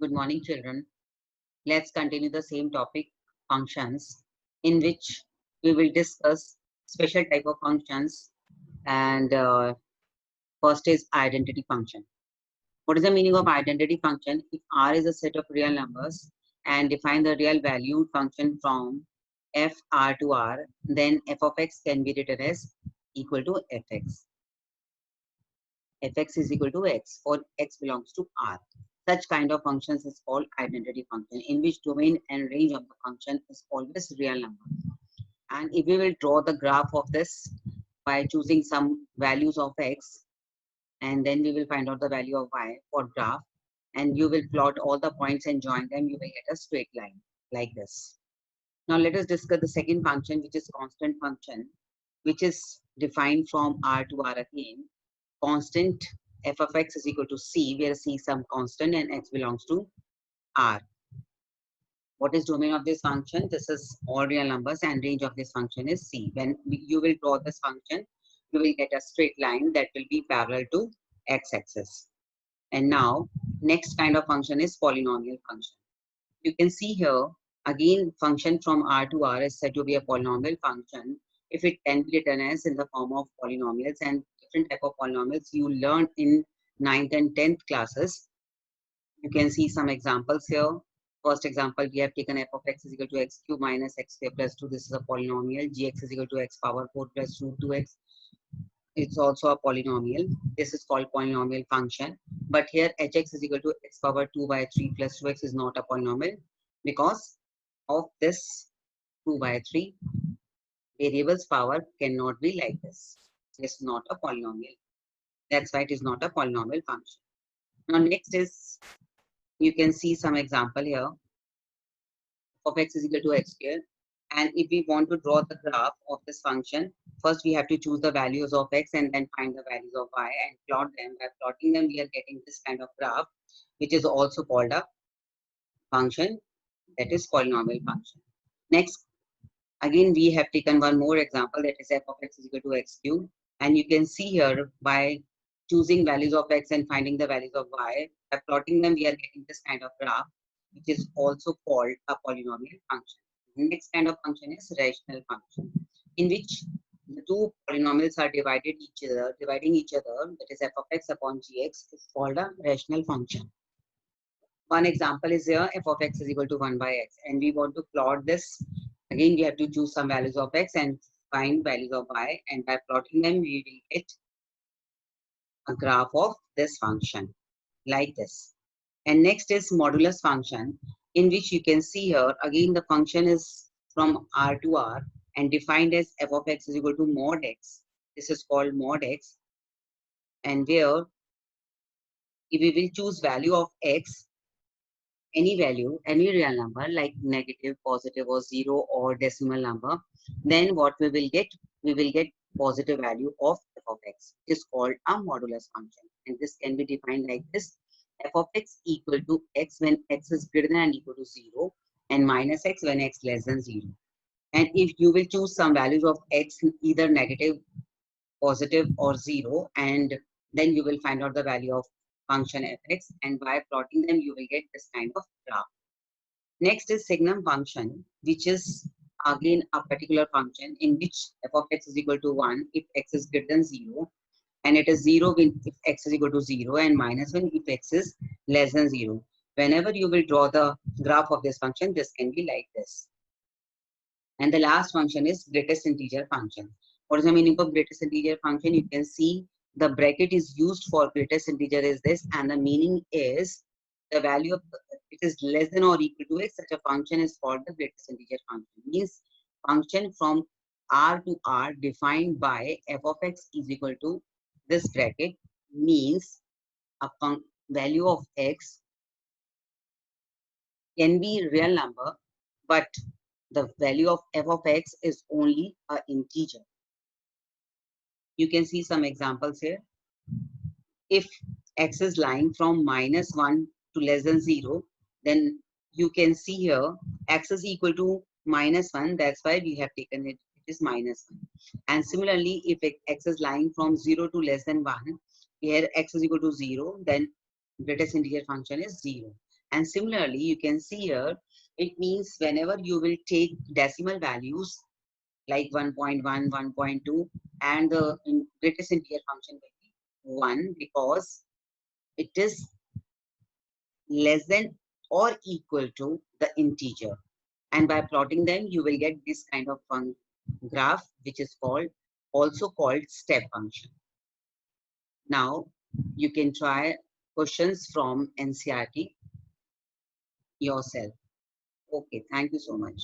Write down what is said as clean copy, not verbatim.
Good morning, children. Let's continue the same topic, functions, in which we will discuss special type of functions. And first is identity function. What is the meaning of identity function? If R is a set of real numbers and define the real valued function from f r to r, then f of x can be written as equal to fx. Fx is equal to x, or x belongs to R. Such kind of functions is called identity function, in which domain and range of the function is always real number. And if we will draw the graph of this by choosing some values of x, and then we will find out the value of y for graph, and you will plot all the points and join them, you will get a straight line like this. Now let us discuss the second function, which is constant function, which is defined from R to R again. Constant f of x is equal to c, where c is some constant and x belongs to R. What is domain of this function? This is all real numbers and range of this function is c. When you will draw this function, you will get a straight line that will be parallel to x-axis. And now, next kind of function is polynomial function. You can see here, again, function from R to R is said to be a polynomial function if it can be written as in the form of polynomials, and different type of polynomials you learned in 9th and 10th classes. You can see some examples here. First example, we have taken f of x is equal to x cube minus x square plus 2. This is a polynomial. Gx is equal to x power 4 plus root 2x. It's also a polynomial. This is called polynomial function. But here hx is equal to x power 2 by 3 plus 2x is not a polynomial, because of this 2 by 3 variables power cannot be like this. It's not a polynomial. That's why it is not a polynomial function. Now next is, you can see some example here. Of x is equal to x square. And if we want to draw the graph of this function, first we have to choose the values of x and then find the values of y and plot them. By plotting them, we are getting this kind of graph, which is also called a function, that is polynomial function. Next, again, we have taken one more example, that is f of x is equal to x cube. And you can see here, by choosing values of x and finding the values of y, by plotting them, we are getting this kind of graph, which is also called a polynomial function. The next kind of function is rational function, in which the two polynomials are dividing each other, that is f of x upon gx is called a rational function. One example is here, f of x is equal to 1 by x, and we want to plot this. Again, we have to choose some values of x and find values of y, and by plotting them, we will get a graph of this function like this. And next is modulus function, in which you can see here, again, the function is from R to R and defined as f of x is equal to mod x. This is called mod x, and where if we will choose value of x, any value, any real number like negative, positive, or 0 or decimal number, then what we will get? We will get positive value of f of x. It is called a modulus function, and this can be defined like this: f of x equal to x when x is greater than or equal to 0, and minus x when x less than 0. And if you will choose some values of x, either negative, positive, or 0, and then you will find out the value of function fx, and by plotting them you will get this kind of graph. Next is signum function, which is again a particular function in which f of x is equal to 1 if x is greater than 0, and it is 0 when if x is equal to 0, and minus 1 if x is less than 0. Whenever you will draw the graph of this function, this can be like this. And the last function is greatest integer function. What is the meaning of greatest integer function? You can see the bracket is used for greatest integer is this, and the meaning is the value of it is less than or equal to x. Such a function is called the greatest integer function. Means function from R to R defined by f of x is equal to this bracket, means a value of x can be real number, but the value of f of x is only an integer. You can see some examples here. If x is lying from minus 1 to less than 0, then you can see here x is equal to minus 1. That's why we have taken it is minus 1. And similarly, if x is lying from 0 to less than 1, here x is equal to 0, then greatest integer function is 0. And similarly, you can see here, it means whenever you will take decimal values like 1.1, 1.2, and the greatest integer function will be 1 because it is less than or equal to the integer. And by plotting them, you will get this kind of graph, which is also called step function. Now, you can try questions from NCERT yourself. Okay, thank you so much.